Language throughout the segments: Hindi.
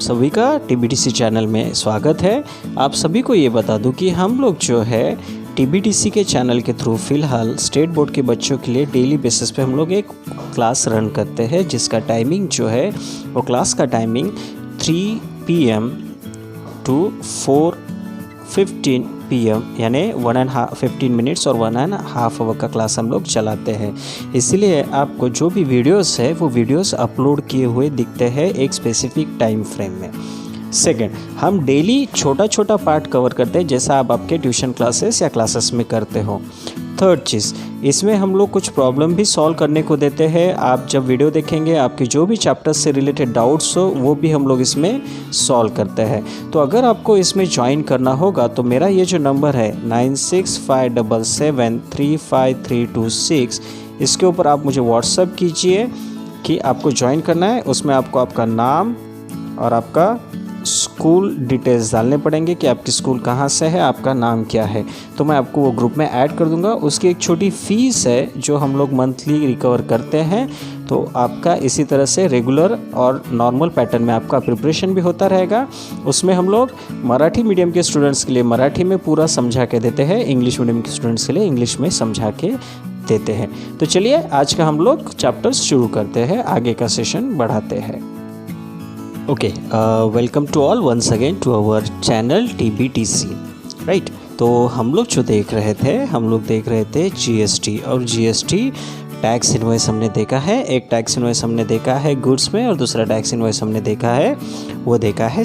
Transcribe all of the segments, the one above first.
सभी का टीबीटीसी चैनल में स्वागत है। आप सभी को ये बता दूं कि हम लोग जो है टीबीटीसी के चैनल के थ्रू फ़िलहाल स्टेट बोर्ड के बच्चों के लिए डेली बेसिस पे हम लोग एक क्लास रन करते हैं, जिसका टाइमिंग जो है वो क्लास का टाइमिंग 3 PM to 4:15 PM यानी 15 मिनट्स और 1.5 आवर का क्लास हम लोग चलाते हैं। इसीलिए आपको जो भी वीडियोस है वो वीडियोस अपलोड किए हुए दिखते हैं एक स्पेसिफिक टाइम फ्रेम में। सेकंड, हम डेली छोटा छोटा पार्ट कवर करते हैं, जैसा आप आपके ट्यूशन क्लासेस या क्लासेस में करते हो। थर्ड चीज़, इसमें हम लोग कुछ प्रॉब्लम भी सॉल्व करने को देते हैं। आप जब वीडियो देखेंगे आपके जो भी चैप्टर्स से रिलेटेड डाउट्स हो वो भी हम लोग इसमें सॉल्व करते हैं। तो अगर आपको इसमें ज्वाइन करना होगा तो मेरा ये जो नंबर है 9657735326, इसके ऊपर आप मुझे व्हाट्सअप कीजिए कि आपको ज्वाइन करना है। उसमें आपको आपका नाम और आपका स्कूल डिटेल्स डालने पड़ेंगे कि आपकी स्कूल कहाँ से है, आपका नाम क्या है। तो मैं आपको वो ग्रुप में ऐड कर दूंगा। उसकी एक छोटी फ़ीस है जो हम लोग मंथली रिकवर करते हैं। तो आपका इसी तरह से रेगुलर और नॉर्मल पैटर्न में आपका प्रिपरेशन भी होता रहेगा। उसमें हम लोग मराठी मीडियम के स्टूडेंट्स के लिए मराठी में पूरा समझा के देते हैं, इंग्लिश मीडियम के स्टूडेंट्स के लिए इंग्लिश में समझा के देते हैं। तो चलिए आज का हम लोग चैप्टर्स शुरू करते हैं, आगे का सेशन बढ़ाते हैं। Okay, welcome to all once again to our channel TBTC, right. तो हम लोग जो देख रहे थे जीएसटी, और जीएसटी टैक्स इनवॉइस हमने देखा है। एक टैक्स इनवॉइस हमने देखा है गुड्स में और दूसरा टैक्स इनवॉइस हमने देखा है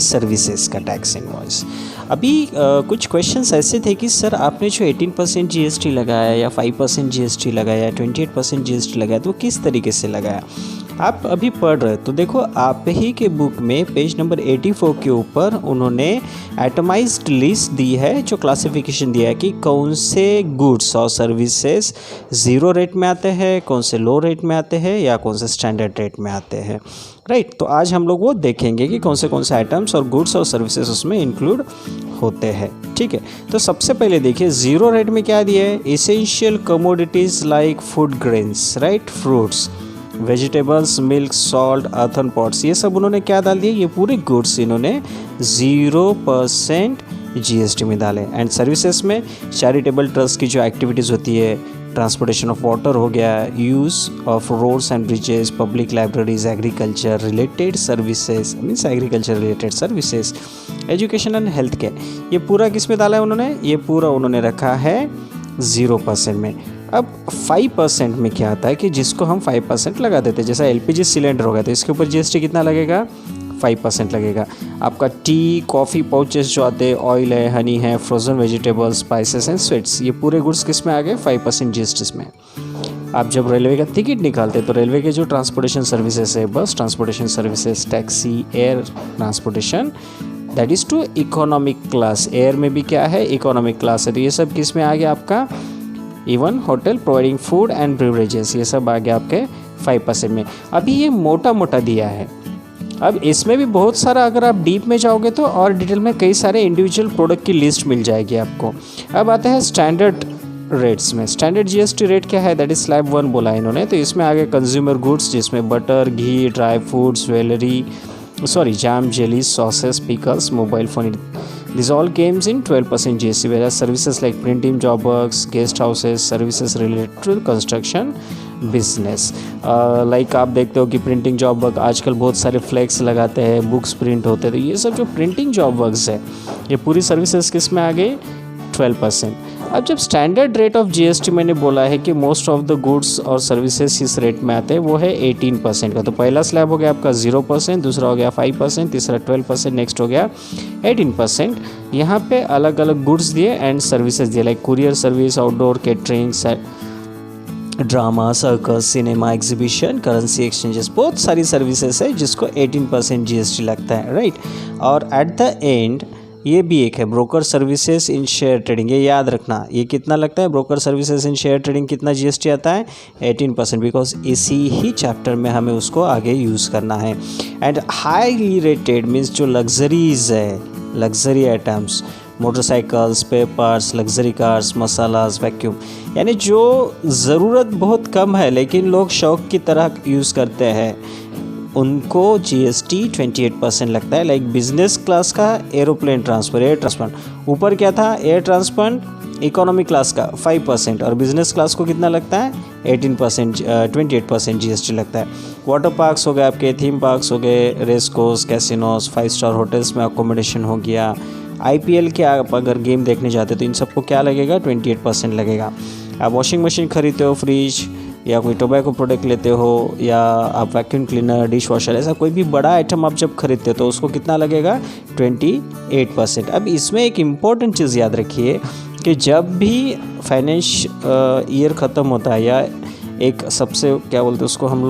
सर्विसेज का टैक्स इनवॉइस। अभी कुछ क्वेश्चंस ऐसे थे कि सर आपने जो 18% जीएसटी लगाया या 5% जीएसटी लगाया या 28% जीएसटी लगाया, तो किस तरीके से लगाया। आप अभी पढ़ रहे तो देखो, आप ही के बुक में पेज नंबर 84 के ऊपर उन्होंने एटमाइज्ड लिस्ट दी है, जो क्लासिफिकेशन दिया है कि कौन से गुड्स और सर्विसेज 0 रेट में आते हैं, कौन से लो रेट में आते हैं या कौन से स्टैंडर्ड रेट में आते हैं, राइट। तो आज हम लोग वो देखेंगे कि कौन से आइटम्स और गुड्स और सर्विसेज उसमें इंक्लूड होते हैं, ठीक है। तो सबसे पहले देखिए 0 रेट में क्या दिया है, essential commodities like food grains, right, fruits, vegetables, milk, salt, earthen pots, ये सब उन्होंने क्या डाल दिए, ये पूरे गुड्स इन्होंने 0% जीएसटी में डाले। एंड सर्विसेज में चैरिटेबल ट्रस्ट की जो एक्टिविटीज़ होती है, ट्रांसपोर्टेशन ऑफ वाटर हो गया, use of roads and bridges, public libraries, agriculture related services means agriculture related services, education and health care, ये पूरा किस में डाला है उन्होंने, ये पूरा उन्होंने रखा है 0% में। अब 5% में क्या आता है कि जिसको हम 5% लगा देते हैं, जैसा एलपीजी सिलेंडर होगा तो इसके ऊपर जीएसटी कितना लगेगा, 5% लगेगा। आपका टी, कॉफ़ी पाउचेस जो आते हैं, ऑयल है, हनी है, frozen vegetables, spices and sweets, ये पूरे गुड्स किस में आ गए, 5% जीएसटी में। आप जब रेलवे का टिकट निकालते हैं तो रेलवे के जो ट्रांसपोर्टेशन सर्विसेज है, bus transportation services, taxi, air transportation, that is to economic class. Air में भी क्या है, इकोनॉमिक क्लास है, तो ये सब किस में आ गया आपका, even hotel providing food and beverages, ये सब आ गया आपके 5% में। अभी ये मोटा मोटा दिया है। अब इसमें भी बहुत सारा, अगर आप डीप में जाओगे तो और डिटेल में कई सारे इंडिविजुअल प्रोडक्ट की लिस्ट मिल जाएगी आपको। अब आता है स्टैंडर्ड रेट्स में। स्टैंडर्ड जीएसटी रेट क्या है, दैट इज स्लैब 1 बोला है इन्होंने। तो इसमें आगे कंज्यूमर गुड्स, जिसमें butter, ghee, dry fruits, jam, jelly, sauces, pickles, mobile phone, these all comes in 12% GST, whereas services like printing job works, guest houses, services related to construction business, like आप देखते हो कि प्रिंटिंग जॉब वर्क, आजकल बहुत सारे फ्लैक्स लगाते हैं, बुक्स प्रिंट होते हैं, तो ये सब जो प्रिंटिंग जॉब वर्क्स है ये पूरी सर्विसेज किस में आ गई, 12%। अब जब स्टैंडर्ड रेट ऑफ जीएसटी मैंने बोला है कि मोस्ट ऑफ द गुड्स और सर्विसेज इस रेट में आते हैं, वो है 18% का। तो पहला स्लैब हो गया आपका 0%, दूसरा हो गया 5%, तीसरा 12%, नेक्स्ट हो गया 18%। यहाँ पे अलग अलग गुड्स दिए एंड सर्विसेज दिए, like courier service, outdoor catering, drama, circus, cinema, exhibition, currency exchanges, बहुत सारी सर्विसेज है जिसको 18% जीएसटी लगता है, राइट। और एट द एंड ये भी एक है broker services in share trading, ये याद रखना, ये कितना लगता है, broker services in share trading कितना जीएसटी आता है, 18%, बिकॉज इसी ही चैप्टर में हमें उसको आगे यूज़ करना है। एंड हाईली रेटेड मीन्स जो लग्जरीज है, luxury items, motorcycles, papers, luxury cars, masalas, vacuum, यानी जो ज़रूरत बहुत कम है लेकिन लोग शौक़ की तरह यूज़ करते हैं, उनको GST 28% लगता है। लाइक बिजनेस क्लास का एरोप्लेन ट्रांसफ़र, एयर ट्रांसपोर्ट ऊपर क्या था, एयर ट्रांसपोर्ट इकोनॉमी क्लास का 5% और बिजनेस क्लास को कितना लगता है 18%, 28% GST लगता है। वाटर पार्क्स हो गए आपके, थीम पार्क्स हो गए, race course, casinos, 5 star hotels में अकोमोडेशन हो गया, IPL के आप अगर गेम देखने जाते हो तो इन सबको क्या लगेगा 28% लगेगा। आप वॉशिंग मशीन खरीदते हो, फ्रिज या कोई टोबैको प्रोडक्ट लेते हो या आप वैक्यूम क्लीनर, डिश वॉशर, ऐसा कोई भी बड़ा आइटम आप जब खरीदते हो तो उसको कितना लगेगा 28%। अब इसमें एक इम्पॉर्टेंट चीज़ याद रखिए कि जब भी फाइनेंस ईयर ख़त्म होता है या एक सबसे क्या बोलते हैं उसको हम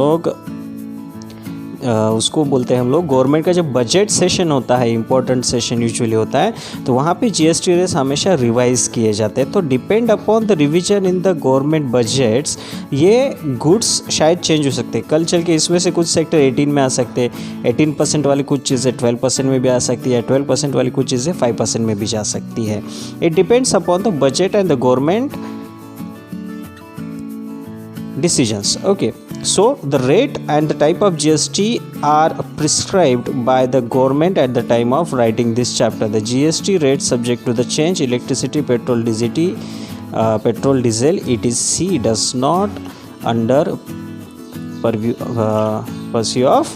लोग गवर्नमेंट का जब बजट सेशन होता है, इंपॉर्टेंट सेशन यूजुअली होता है, तो वहाँ पे GST रेट्स हमेशा रिवाइज किए जाते हैं। तो depend upon the revision in the government budgets ये गुड्स शायद चेंज हो सकते हैं। कल चल के इसमें से कुछ सेक्टर 18 में आ सकते हैं, 18% वाली कुछ चीज़ें 12% में भी आ सकती है, 12% वाली कुछ चीज़ें 5% में भी जा सकती है। It depends upon the budget and the government decisions. Okay, so the rate and the type of GST are prescribed by the government at the time of writing this chapter. The GST rate subject to the change electricity, petrol, diesel etc does not under purview of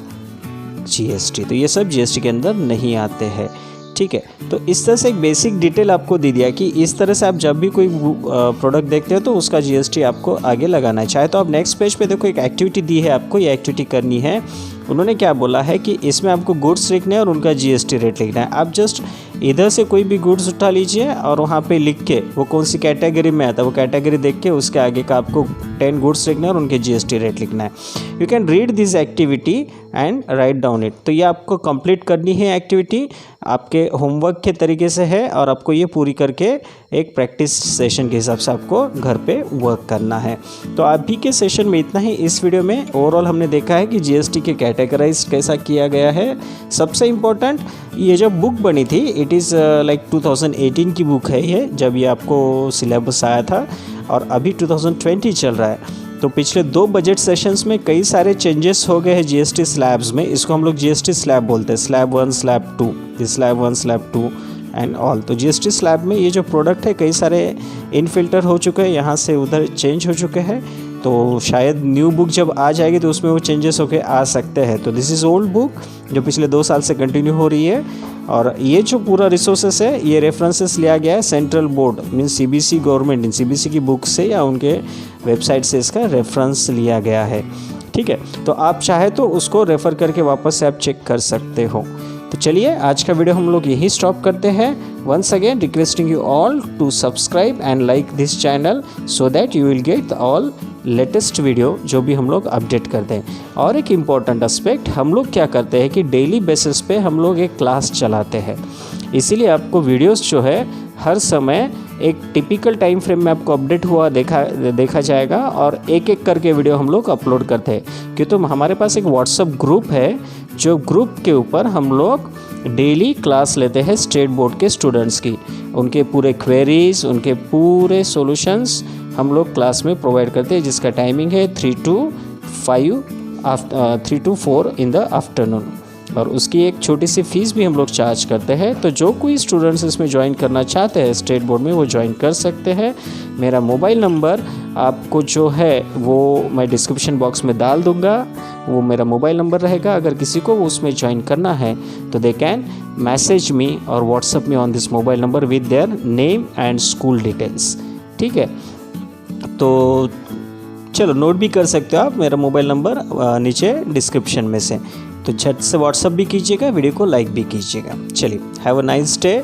GST. तो ये सब GST के अंदर नहीं आते हैं। ठीक है, तो इस तरह से एक बेसिक डिटेल आपको दे दिया कि इस तरह से आप जब भी कोई प्रोडक्ट देखते हो तो उसका GST आपको आगे लगाना है। चाहे तो आप नेक्स्ट पेज पे देखो, एक एक्टिविटी दी है आपको, ये एक्टिविटी करनी है। उन्होंने क्या बोला है कि इसमें आपको गुड्स लिखना है और उनका GST रेट लिखना है। आप जस्ट इधर से कोई भी गुड्स उठा लीजिए और वहाँ पे लिख के वो कौन सी कैटेगरी में आता है वो कैटेगरी देख के उसके आगे का आपको 10 गुड्स लिखना है और उनके GST रेट लिखना है। You can read this activity and write down it. तो ये आपको कंप्लीट करनी है एक्टिविटी, आपके होमवर्क के तरीके से है और आपको ये पूरी करके एक प्रैक्टिस सेशन के हिसाब से आपको घर पे वर्क करना है। तो अभी के सेशन में इतना ही। इस वीडियो में ओवरऑल हमने देखा है कि GST के कैटेगराइज कैसा किया गया है। सबसे इम्पोर्टेंट, ये जो बुक बनी थी इट इज़ लाइक 2018 की बुक है ये, जब ये आपको सिलेबस आया था, और अभी 2020 चल रहा है। तो पिछले 2 बजट सेशंस में कई सारे चेंजेस हो गए हैं GST स्लैब्स में। इसको हम लोग GST स्लैब बोलते हैं, slab 1, slab 2, slab 1, slab 2 and all. तो GST स्लैब में ये जो प्रोडक्ट है कई सारे इन फिल्टर हो चुके हैं, यहाँ से उधर चेंज हो चुके हैं। तो शायद न्यू बुक जब आ जाएगी तो उसमें वो चेंजेस होके आ सकते हैं। तो दिस इज़ ओल्ड बुक जो पिछले 2 साल से कंटिन्यू हो रही है, और ये जो पूरा रिसोर्सेस है ये रेफरेंसेस लिया गया है central board means CBC government CBC की बुक से या उनके वेबसाइट से इसका रेफरेंस लिया गया है। ठीक है, तो आप चाहे तो उसको रेफ़र करके वापस से आप चेक कर सकते हो। तो चलिए आज का वीडियो हम लोग यही स्टॉप करते हैं। Once again requesting you all to subscribe and like this channel so that you will get all latest video जो भी हम लोग अपडेट करते हैं। और एक इम्पॉर्टेंट एस्पेक्ट, हम लोग क्या करते हैं कि डेली बेसिस पे हम लोग एक क्लास चलाते हैं, इसीलिए आपको वीडियोस जो है हर समय एक टिपिकल टाइम फ्रेम में आपको अपडेट हुआ देखा जाएगा, और एक एक करके वीडियो हम लोग अपलोड करते हैं। क्यों, तो हमारे पास एक व्हाट्सअप ग्रुप है, जो ग्रुप के ऊपर हम लोग डेली क्लास लेते हैं स्टेट बोर्ड के स्टूडेंट्स की, उनके पूरे क्वेरीज, उनके पूरे सॉल्यूशंस हम लोग क्लास में प्रोवाइड करते हैं, जिसका टाइमिंग है 3 to 4 इन द आफ्टरनून, और उसकी एक छोटी सी फीस भी हम लोग चार्ज करते हैं। तो जो कोई स्टूडेंट्स इसमें ज्वाइन करना चाहते हैं स्टेट बोर्ड में वो ज्वाइन कर सकते हैं। मेरा मोबाइल नंबर आपको जो है वो मैं डिस्क्रिप्शन बॉक्स में डाल दूंगा, वो मेरा मोबाइल नंबर रहेगा। अगर किसी को उसमें ज्वाइन करना है तो दे कैन मैसेज मी और WhatsApp me on this mobile number with their name and school details. ठीक है, तो चलो नोट भी कर सकते हो आप मेरा मोबाइल नंबर नीचे डिस्क्रिप्शन में से। तो झट से व्हाट्सअप भी कीजिएगा, वीडियो को लाइक भी कीजिएगा। चलिए, हैव अ नाइस डे।